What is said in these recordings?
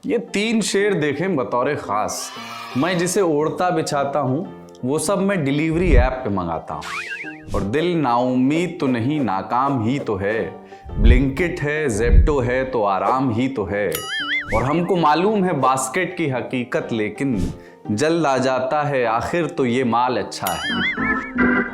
ये 3 शेर देखें बतौर खास। मैं जिसे ओढ़ता बिछाता हूँ वो सब मैं डिलीवरी ऐप पे मंगाता हूँ। और दिल नाउम्मीद तो नहीं, नाकाम ही तो है। ब्लिंकिट है, ज़ेप्टो है तो आराम ही तो है। और हमको मालूम है बास्केट की हकीकत, लेकिन जल्द आ जाता है आखिर तो ये माल अच्छा है।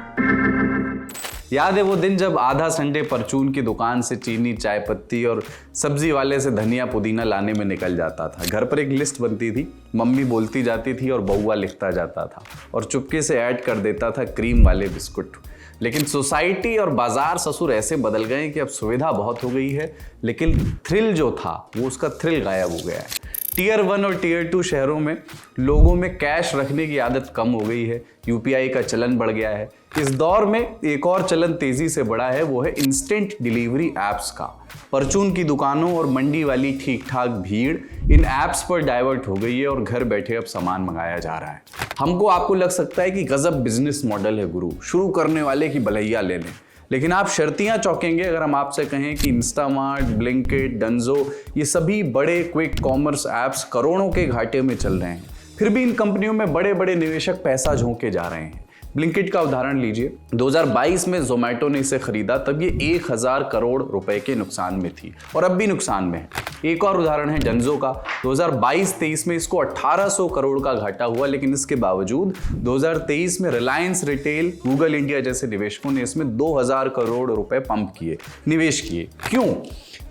याद है वो दिन जब आधा संडे परचून की दुकान से चीनी, चाय पत्ती और सब्जी वाले से धनिया पुदीना लाने में निकल जाता था। घर पर एक लिस्ट बनती थी, मम्मी बोलती जाती थी और बउआ लिखता जाता था और चुपके से ऐड कर देता था क्रीम वाले बिस्कुट। लेकिन सोसाइटी और बाजार ससुर ऐसे बदल गए कि अब सुविधा बहुत हो गई है, लेकिन थ्रिल जो था वो उसका थ्रिल गायब हो गया है। टियर 1 और टियर 2 शहरों में लोगों में कैश रखने की आदत कम हो गई है, यूपीआई का चलन बढ़ गया है। इस दौर में एक और चलन तेजी से बढ़ा है, वो है इंस्टेंट डिलीवरी एप्स का। परचून की दुकानों और मंडी वाली ठीक ठाक भीड़ इन एप्स पर डाइवर्ट हो गई है और घर बैठे अब सामान मंगाया जा रहा है। हमको आपको लग सकता है कि गजब बिजनेस मॉडल है गुरु, शुरू करने वाले की भलैया ले लें। लेकिन आप शर्तियां चौंकेंगे अगर हम आपसे कहें कि इंस्टामार्ट, ब्लिंकिट, डंजो ये सभी बड़े क्विक कॉमर्स ऐप्स करोड़ों के घाटे में चल रहे हैं। फिर भी इन कंपनियों में बड़े बड़े निवेशक पैसा झोंके जा रहे हैं। ब्लिंकिट का उदाहरण लीजिए, 2022 में जोमेटो ने इसे खरीदा तब ये 1000 करोड़ रुपए के नुकसान में थी और अब भी नुकसान में है। एक और उदाहरण है डंजो का, 2022-23 में इसको 1800 करोड़ का घाटा हुआ, लेकिन इसके बावजूद 2023 में रिलायंस रिटेल, गूगल इंडिया जैसे निवेशकों ने इसमें 2000 करोड़ रुपए पंप किए, निवेश किए। क्यों?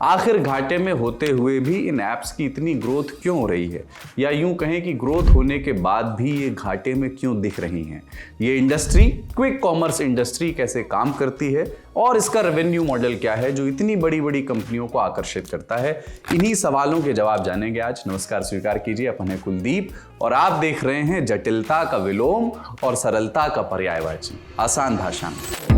आखिर घाटे में होते हुए भी इन ऐप्स की इतनी ग्रोथ क्यों हो रही है, या यूं कहें कि ग्रोथ होने के बाद भी ये घाटे में क्यों दिख रही हैं? ये इंडस्ट्री, क्विक कॉमर्स इंडस्ट्री कैसे काम करती है और इसका रेवेन्यू मॉडल क्या है जो इतनी बड़ी बड़ी कंपनियों को आकर्षित करता है? इन्हीं सवालों के जवाब जानेंगे आज। नमस्कार, स्वीकार कीजिए, अपन है कुलदीप और आप देख रहे हैं जटिलता का विलोम और सरलता का पर्यायवाची, आसान भाषा में।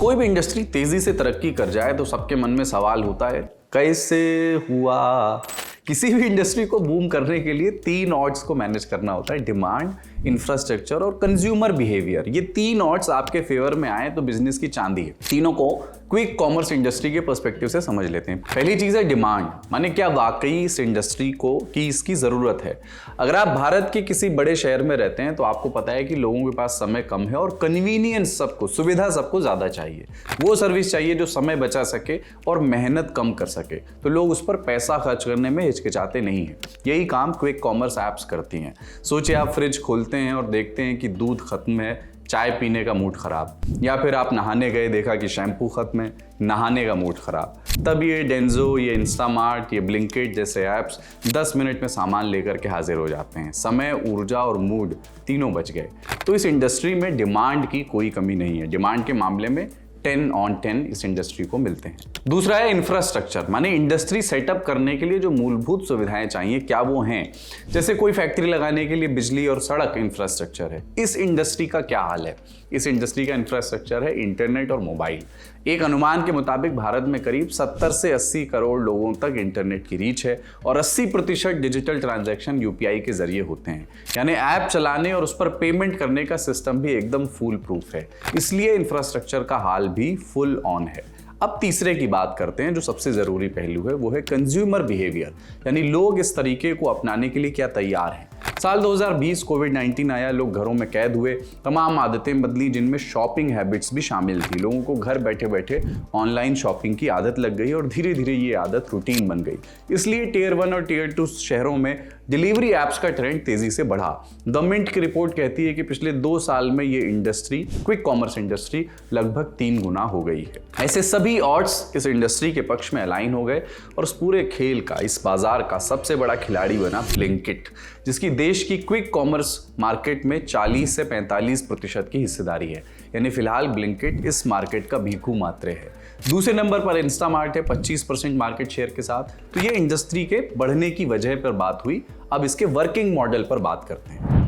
कोई भी इंडस्ट्री तेजी से तरक्की कर जाए तो सबके मन में सवाल होता है, कैसे हुआ? किसी भी इंडस्ट्री को बूम करने के लिए 3 ऑड्स को मैनेज करना होता है, डिमांड, इंफ्रास्ट्रक्चर और कंज्यूमर बिहेवियर। ये 3 ऑड्स आपके फेवर में आए तो बिजनेस की चांदी है। तीनों को क्विक कॉमर्स इंडस्ट्री के पर्सपेक्टिव से समझ लेते हैं। पहली चीज है डिमांड, माने क्या वाकई इस इंडस्ट्री को की इसकी जरूरत है। अगर आप भारत के किसी बड़े शहर में रहते हैं तो आपको पता है कि लोगों के पास समय कम है और कन्वीनियंस सबको, सुविधा सबको ज्यादा चाहिए। वो सर्विस चाहिए जो समय बचा सके और मेहनत कम कर सके, तो लोग उस पर पैसा खर्च करने में हिचकिचाते नहीं हैं। यही काम क्विक कॉमर्स ऐप्स करती हैं। सोचिए आप फ्रिज खोलते हैं और देखते हैं कि दूध खत्म है, चाय पीने का मूड खराब, या फिर आप नहाने गए, देखा कि शैम्पू खत्म है, नहाने का मूड खराब। तब ये डेंजो, ये इंस्टामार्ट, ये ब्लिंकिट जैसे ऐप्स 10 मिनट में सामान लेकर के हाजिर हो जाते हैं। समय, ऊर्जा और मूड तीनों बच गए। तो इस इंडस्ट्री में डिमांड की कोई कमी नहीं है। डिमांड के मामले में 10 on 10 इस इंडस्ट्री को मिलते हैं। दूसरा है इंफ्रास्ट्रक्चर, माने इंडस्ट्री सेटअप करने के लिए जो मूलभूत सुविधाएं चाहिए, क्या वो हैं? जैसे कोई फैक्ट्री लगाने के लिए बिजली और सड़क इंफ्रास्ट्रक्चर है। इस इंडस्ट्री का क्या हाल है? इस इंडस्ट्री का इंफ्रास्ट्रक्चर है इंटरनेट और मोबाइल। एक अनुमान के मुताबिक भारत में करीब 70 से 80 करोड़ लोगों तक इंटरनेट की रीच है और 80% डिजिटल ट्रांजैक्शन यूपीआई के जरिए होते हैं। यानी ऐप चलाने और उस पर पेमेंट करने का सिस्टम भी एकदम फुल प्रूफ है। इसलिए इंफ्रास्ट्रक्चर का हाल भी फुल ऑन है। अब तीसरे की बात करते हैं, जो सबसे जरूरी पहलू है, वो है कंज्यूमर बिहेवियर, यानी लोग इस तरीके को अपनाने के लिए क्या तैयार हैं। साल 2020 कोविड-19 आया, लोग घरों में कैद हुए, तमाम आदतें बदली, जिनमें शॉपिंग हैबिट्स भी शामिल थी। लोगों को घर बैठे बैठे ऑनलाइन शॉपिंग की आदत लग गई और धीरे धीरे ये आदत रूटीन बन गई। इसलिए टियर 1 और टियर 2 शहरों में डिलीवरी ऐप्स का ट्रेंड तेजी से बढ़ा। द मिंट की रिपोर्ट कहती है कि पिछले 2 साल में ये इंडस्ट्री, क्विक कॉमर्स इंडस्ट्री, लगभग 3 गुना हो गई है। ऐसे सभी ऑड्स इस इंडस्ट्री के पक्ष में अलाइन हो गए और उस पूरे खेल का, इस बाजार का सबसे बड़ा खिलाड़ी बना ब्लिंकिट, जिसकी देश की क्विक कॉमर्स मार्केट में 40 से 45% की हिस्सेदारी है। यानी फिलहाल ब्लिंकिट इस मार्केट का भीखू मात्रे है। दूसरे नंबर पर इंस्टामार्ट है 25% मार्केट शेयर के साथ। तो ये इंडस्ट्री के बढ़ने की वजह पर बात हुई। अब इसके वर्किंग मॉडल पर बात करते हैं।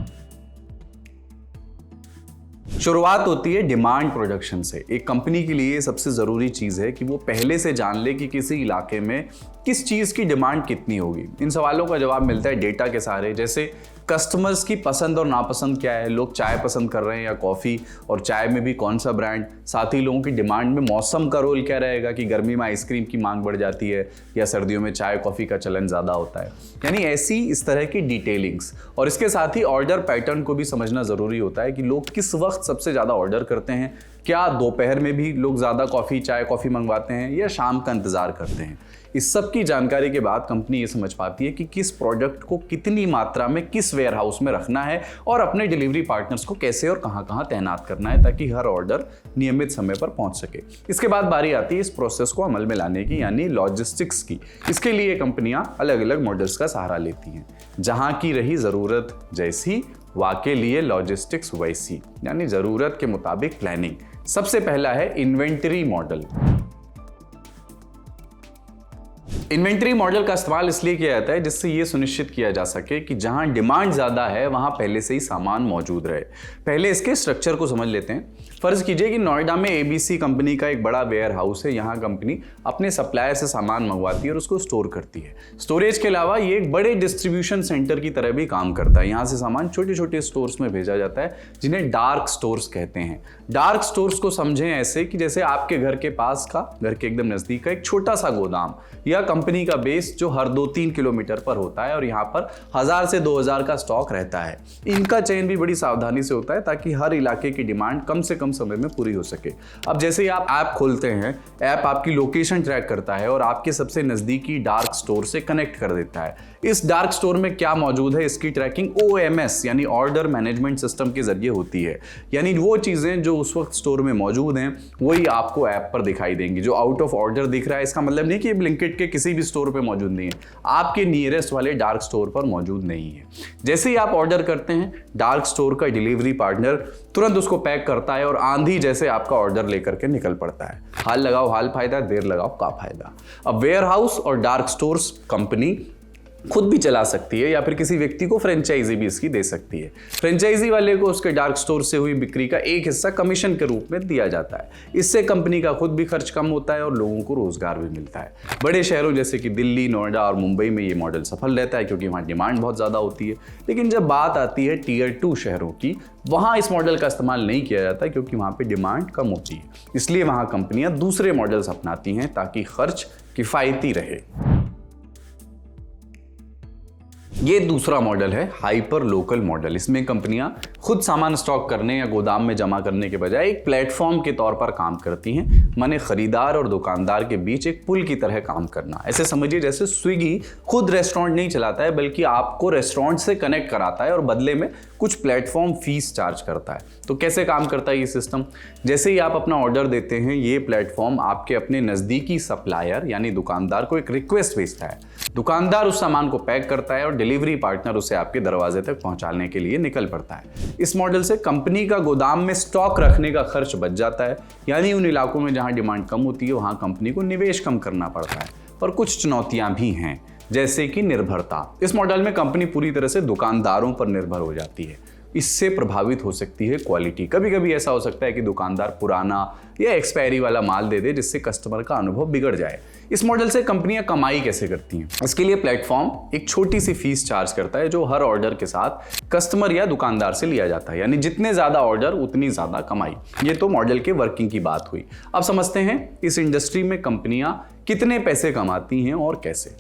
शुरुआत होती है डिमांड प्रोडक्शन से। एक कंपनी के लिए सबसे ज़रूरी चीज़ है कि वो पहले से जान ले कि किसी इलाके में किस चीज़ की डिमांड कितनी होगी। इन सवालों का जवाब मिलता है डेटा के सहारे, जैसे कस्टमर्स की पसंद और नापसंद क्या है, लोग चाय पसंद कर रहे हैं या कॉफ़ी, और चाय में भी कौन सा ब्रांड, साथ ही लोगों की डिमांड में मौसम का रोल क्या रहेगा कि गर्मी में आइसक्रीम की मांग बढ़ जाती है या सर्दियों में चाय कॉफ़ी का चलन ज़्यादा होता है। यानी ऐसी इस तरह की डिटेलिंग्स, और इसके साथ ही ऑर्डर पैटर्न को भी समझना ज़रूरी होता है कि लोग किस वक्त सबसे ज़्यादा ऑर्डर करते हैं। क्या दोपहर में भी लोग ज़्यादा चाय कॉफ़ी मंगवाते हैं या शाम का इंतज़ार करते हैं। इस सब की जानकारी के बाद कंपनी ये समझ पाती है कि किस प्रोडक्ट को कितनी मात्रा में किस वेयर हाउस में रखना है और अपने डिलीवरी पार्टनर्स को कैसे और कहां तैनात करना है ताकि हर ऑर्डर नियमित समय पर पहुंच सके। इसके बाद बारी आती है इस प्रोसेस को अमल में लाने की, यानी लॉजिस्टिक्स की। इसके लिए कंपनियां अलग अलग मॉडल्स का सहारा लेती हैं। जहां की रही ज़रूरत जैसी, वाके लिए लॉजिस्टिक्स वैसी, यानी ज़रूरत के मुताबिक प्लानिंग। सबसे पहला है इन्वेंटरी मॉडल। इन्वेंटरी मॉडल का इस्तेमाल इसलिए किया जाता है जिससे यह सुनिश्चित किया जा सके कि जहां डिमांड ज़्यादा है वहां पहले से ही सामान मौजूद रहे। पहले इसके स्ट्रक्चर को समझ लेते हैं। फर्ज कीजिए कि नोएडा में ABC कंपनी का एक बड़ा वेयर हाउस है। यहाँ कंपनी अपने सप्लायर से सामान मंगवाती है और उसको स्टोर करती है। स्टोरेज के अलावा ये एक बड़े डिस्ट्रीब्यूशन सेंटर की तरह भी काम करता है। यहाँ से सामान छोटे छोटे स्टोर्स में भेजा जाता है जिन्हें डार्क स्टोर्स कहते हैं। डार्क स्टोर्स को समझें ऐसे कि जैसे आपके घर के पास का, घर के एकदम नज़दीक का एक छोटा सा गोदाम या कंपनी का बेस जो हर 2-3 किलोमीटर पर होता है और यहाँ पर 1000 से 2000 का स्टॉक रहता है। इनका चयन भी बड़ी सावधानी से होता है ताकि हर इलाके की डिमांड कम से कम समय में पूरी हो सके। अब जैसे ही आप ऐप खोलते हैं, ऐप आपकी लोकेशन ट्रैक करता है और आपके सबसे नज़दीकी डार्क स्टोर से कनेक्ट कर देता है। इस डार्क स्टोर में क्या मौजूद है इसकी ट्रैकिंग OMS यानी ऑर्डर मैनेजमेंट सिस्टम के जरिए होती है। यानी वो चीज़ें जो उस वक्त स्टोर में मौजूद हैं वही आपको ऐप पर दिखाई देंगी। जो आउट ऑफ ऑर्डर दिख रहा है इसका मतलब नहीं कि ये ब्लिंकिट के किसी भी स्टोर पे मौजूद नहीं है, आपके नियरेस्ट वाले डार्क स्टोर पर मौजूद नहीं है। जैसे ही आप ऑर्डर करते हैं, डार्क स्टोर का डिलीवरी पार्टनर तुरंत उसको पैक करता है और आंधी जैसे आपका ऑर्डर लेकर के निकल पड़ता है। हाल लगाओ हाल फायदा, देर लगाओ का फायदा। अब वेयर हाउस और डार्क स्टोर्स कंपनी खुद भी चला सकती है या फिर किसी व्यक्ति को फ्रेंचाइजी भी इसकी दे सकती है। फ्रेंचाइजी वाले को उसके डार्क स्टोर से हुई बिक्री का एक हिस्सा कमीशन के रूप में दिया जाता है। इससे कंपनी का खुद भी खर्च कम होता है और लोगों को रोजगार भी मिलता है। बड़े शहरों जैसे कि दिल्ली, नोएडा और मुंबई में ये मॉडल सफल रहता है क्योंकि वहाँ डिमांड बहुत ज़्यादा होती है। लेकिन जब बात आती है Tier 2 शहरों की, वहाँ इस मॉडल का इस्तेमाल नहीं किया जाता क्योंकि वहाँ पे डिमांड कम होती है। इसलिए वहाँ कंपनियाँ दूसरे मॉडल्स अपनाती हैं ताकि खर्च किफ़ायती रहे। ये दूसरा मॉडल है हाइपर लोकल मॉडल। इसमें कंपनियां खुद सामान स्टॉक करने या गोदाम में जमा करने के बजाय एक प्लेटफॉर्म के तौर पर काम करती हैं। माने खरीदार और दुकानदार के बीच एक पुल की तरह काम करना। ऐसे समझिए जैसे स्विगी खुद रेस्टोरेंट नहीं चलाता है बल्कि आपको रेस्टोरेंट से कनेक्ट कराता है और बदले में कुछ प्लेटफॉर्म फीस चार्ज करता है। तो कैसे काम करता है ये सिस्टम? जैसे ही आप अपना ऑर्डर देते हैं, ये प्लेटफॉर्म आपके अपने नज़दीकी सप्लायर यानी दुकानदार को एक रिक्वेस्ट भेजता है। दुकानदार उस सामान को पैक करता है और डिलीवरी पार्टनर उसे आपके दरवाजे तक पहुंचाने के लिए निकल पड़ता है। इस मॉडल से कंपनी का गोदाम में स्टॉक रखने का खर्च बच जाता है। यानी उन इलाकों में जहां डिमांड कम होती है वहां कंपनी को निवेश कम करना पड़ता है। पर कुछ चुनौतियां भी हैं, जैसे कि निर्भरता। इस मॉडल में कंपनी पूरी तरह से दुकानदारों पर निर्भर हो जाती है। इससे प्रभावित हो सकती है क्वालिटी। कभी कभी ऐसा हो सकता है कि दुकानदार पुराना या एक्सपायरी वाला माल दे दे जिससे कस्टमर का अनुभव बिगड़ जाए। इस मॉडल से कंपनियां कमाई कैसे करती हैं? इसके लिए प्लेटफॉर्म एक छोटी सी फीस चार्ज करता है जो हर ऑर्डर के साथ कस्टमर या दुकानदार से लिया जाता है। यानी जितने ज्यादा ऑर्डर उतनी ज्यादा कमाई। ये तो मॉडल के वर्किंग की बात हुई। अब समझते हैं इस इंडस्ट्री में कंपनियां कितने पैसे कमाती हैं और कैसे।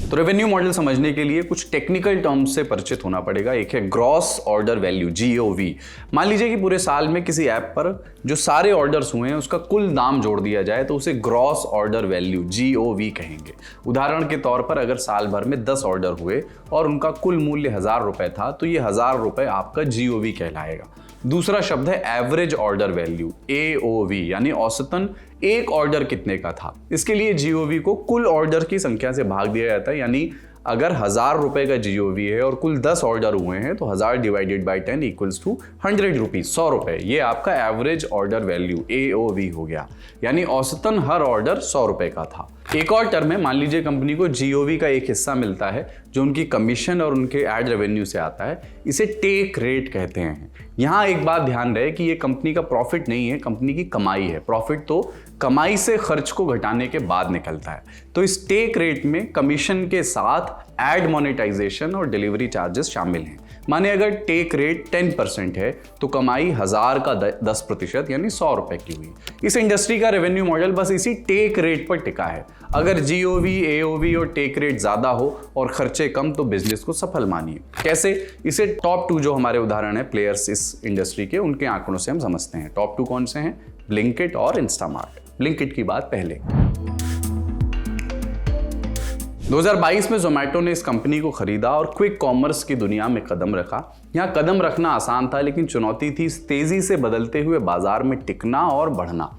तो रेवेन्यू मॉडल समझने के लिए कुछ टेक्निकल टर्म्स से परिचित होना पड़ेगा। एक है ग्रॉस ऑर्डर वैल्यू GOV। मान लीजिए कि पूरे साल में किसी ऐप पर जो सारे ऑर्डर्स हुए हैं उसका कुल दाम जोड़ दिया जाए तो उसे ग्रॉस ऑर्डर वैल्यू GOV कहेंगे। उदाहरण के तौर पर अगर साल भर में 10 ऑर्डर हुए और उनका कुल मूल्य 1000 रुपए था तो ये 1000 रुपए आपका GOV कहलाएगा। दूसरा शब्द है एवरेज ऑर्डर वैल्यू AOV, यानी औसतन एक ऑर्डर कितने का था। इसके लिए GOV को कुल ऑर्डर की संख्या से भाग दिया जाता है। यानी अगर 1000 रुपए का GOV है और कुल 10 ऑर्डर हुए हैं तो 1000 divided by 10 equals to 100 rupees, 100 रुपए। ये आपका एवरेज ऑर्डर वैल्यू AOV हो गया। यानी औसतन हर ऑर्डर 100 रुपए का था। एक और टर्म है, मान लीजिए कंपनी को GOV का एक हिस्सा मिलता है जो उनकी कमीशन और उनके एड रेवेन्यू से आता है। इसे टेक रेट कहते हैं। यहाँ एक बात ध्यान रहे कि ये कंपनी का प्रॉफिट नहीं है, कंपनी की कमाई है। प्रॉफिट तो कमाई से खर्च को घटाने के बाद निकलता है। तो इस टेक रेट में कमीशन के साथ एड मोनेटाइजेशन और डिलीवरी चार्जेस शामिल हैं। माने अगर टेक रेट 10% है तो कमाई 1000 का 10% यानी 100 रुपए की हुई। इस इंडस्ट्री का रेवेन्यू मॉडल बस इसी टेक रेट पर टिका है। अगर जीओवी, एओवी और टेक रेट ज्यादा हो और खर्चे कम तो बिजनेस को सफल मानिए। कैसे? इसे टॉप 2 जो हमारे उदाहरण है प्लेयर्स इस इंडस्ट्री के, उनके आंकड़ों से हम समझते हैं। टॉप 2 कौन से हैं? ब्लिंकिट और इंस्टामार्ट। ब्लिंकिट की बात पहले। 2022 में जोमेटो ने इस कंपनी को खरीदा और क्विक कॉमर्स की दुनिया में कदम रखा। यहाँ कदम रखना आसान था, लेकिन चुनौती थी इस तेजी से बदलते हुए बाजार में टिकना और बढ़ना।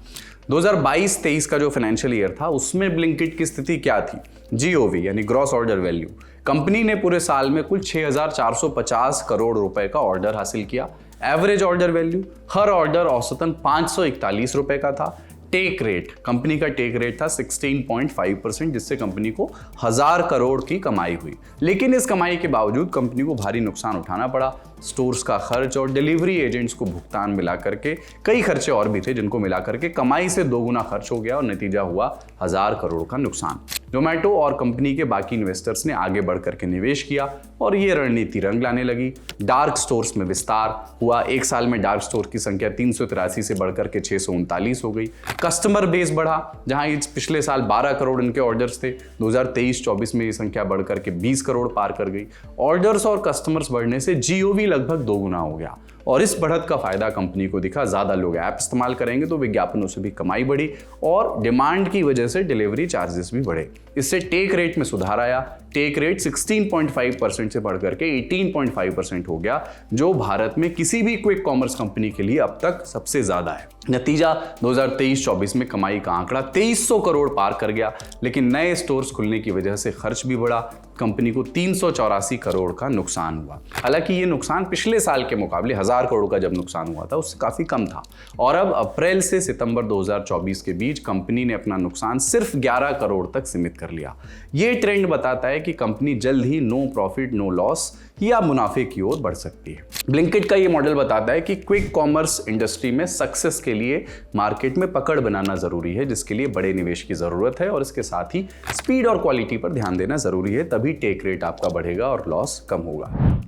2022-23 का जो फाइनेंशियल ईयर था उसमें ब्लिंकिट की स्थिति क्या थी? जीओवी यानी ग्रॉस ऑर्डर वैल्यू। कंपनी ने पूरे साल में कुल 6450 करोड़ रुपए का ऑर्डर हासिल किया। एवरेज ऑर्डर वैल्यू हर ऑर्डर औसतन 541 रुपए का था। टेक रेट, कंपनी का टेक रेट था 16.5%, जिससे कंपनी को 1000 करोड़ की कमाई हुई। लेकिन इस कमाई के बावजूद कंपनी को भारी नुकसान उठाना पड़ा। स्टोर्स का खर्च और डिलीवरी एजेंट्स को भुगतान मिला करके कई खर्चे और भी थे, जिनको मिला करके कमाई से 2 गुना खर्च हो गया और नतीजा हुआ 1000 करोड़ का नुकसान। जोमेटो और कंपनी के बाकी इन्वेस्टर्स ने आगे बढ़ करके निवेश किया और ये रणनीति रंग लाने लगी। डार्क स्टोर्स में विस्तार हुआ। एक साल में डार्क स्टोर की संख्या 383 से बढ़कर के 639 हो गई। कस्टमर बेस बढ़ा। जहां पिछले साल 12 करोड़ इनके ऑर्डर्स थे, 2023-24 में ये संख्या बढ़कर के 20 करोड़ पार कर गई। ऑर्डर्स और कस्टमर्स बढ़ने से जीओवी लगभग 2 गुना हो गया और इस बढ़त का फायदा कंपनी को दिखा। ज्यादा लोग ऐप इस्तेमाल करेंगे तो विज्ञापनों से भी कमाई बढ़ी और डिमांड की वजह से डिलीवरी चार्जेस भी बढ़े। इससे टेक रेट में सुधार आया। टेक रेट 16.5% से बढ़कर के 18.5% हो गया, जो भारत में किसी भी क्विक कॉमर्स कंपनी के लिए अब तक सबसे ज्यादा है। नतीजा 2023-24 में कमाई का आंकड़ा 2300 करोड़ पार कर गया, लेकिन नए स्टोर्स खुलने की वजह से खर्च भी बढ़ा। कंपनी को 384 करोड़ का नुकसान हुआ। हालांकि ये नुकसान पिछले साल के मुकाबले 1000 करोड़ का जब नुकसान हुआ था उससे काफी कम था। और अब अप्रैल से सितंबर 2024 के बीच कंपनी ने अपना नुकसान सिर्फ 11 करोड़ तक सीमित कर लिया। ये ट्रेंड बताता है कि कंपनी जल्द ही नो प्रॉफिट नो लॉस या मुनाफे की ओर बढ़ सकती है। ब्लिंकिट का ये मॉडल बताता है कि क्विक कॉमर्स इंडस्ट्री में सक्सेस के लिए मार्केट में पकड़ बनाना जरूरी है, जिसके लिए बड़े निवेश की जरूरत है और इसके साथ ही स्पीड और क्वालिटी पर ध्यान देना जरूरी है। तभी टेक रेट आपका बढ़ेगा और लॉस कम होगा।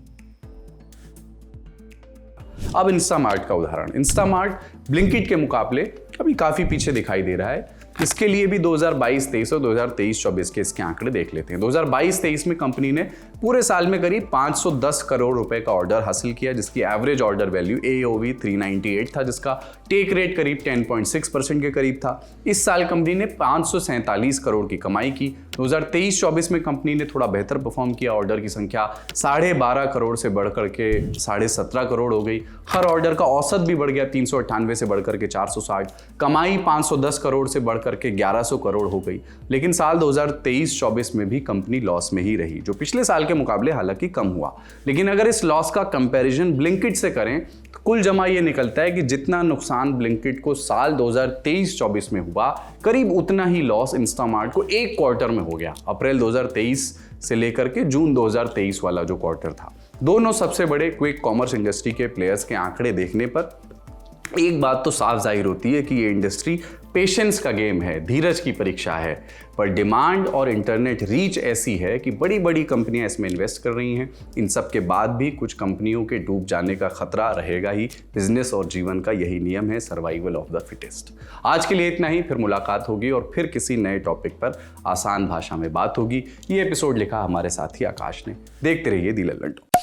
अब इंस्टामार्ट का उदाहरण। इंस्टामार्ट ब्लिंकिट के मुकाबले अभी काफी पीछे दिखाई दे रहा है। इसके लिए भी 2022-23 और 2023-24 के इसके आंकड़े देख लेते हैं। 2022-23 में कंपनी ने पूरे साल में करीब 510 करोड़ रुपए का ऑर्डर हासिल किया, जिसकी एवरेज ऑर्डर वैल्यू AOV 398 था, जिसका टेक रेट करीब 10.6% के करीब था। इस साल कंपनी ने 547 करोड़ की कमाई की। 2023-24 में कंपनी ने थोड़ा बेहतर परफॉर्म किया। ऑर्डर की संख्या 12.5 करोड़ से बढ़कर के 17.5 करोड़ हो गई। हर ऑर्डर का औसत भी बढ़ गया, 398 से बढ़कर के 460। कमाई 510 करोड़ से बढ़कर के 1100 करोड़ हो गई। लेकिन साल 2023-24 में भी कंपनी लॉस में ही रही, जो पिछले साल के मुकाबले हालांकि कम हुआ। लेकिन अगर इस लॉस का कंपैरिजन ब्लिंकिट से करें तो कुल जमा ये निकलता है कि जितना नुकसान ब्लिंकिट को साल 2023-24 में हुआ, करीब उतना ही लॉस इंस्टामार्ट को एक क्वार्टर में हो गया। अप्रैल 2023 से लेकर के जून 2023 वाला जो क्वार्टर था। दोनों सबसे बड़े क्विक कॉमर्स इंडस्ट्री के प्लेयर्स के आंकड़े देखने पर एक बात तो साफ जाहिर होती है कि ये इंडस्ट्री पेशेंस का गेम है, धीरज की परीक्षा है। पर डिमांड और इंटरनेट रीच ऐसी है कि बड़ी बड़ी कंपनियां इसमें इन्वेस्ट कर रही हैं। इन सब के बाद भी कुछ कंपनियों के डूब जाने का खतरा रहेगा ही। बिजनेस और जीवन का यही नियम है, सर्वाइवल ऑफ द फिटेस्ट। आज के लिए इतना ही, फिर मुलाकात होगी और फिर किसी नए टॉपिक पर आसान भाषा में बात होगी। ये एपिसोड लिखा हमारे साथी आकाश ने। देखते रहिए दी लल्लन टॉक।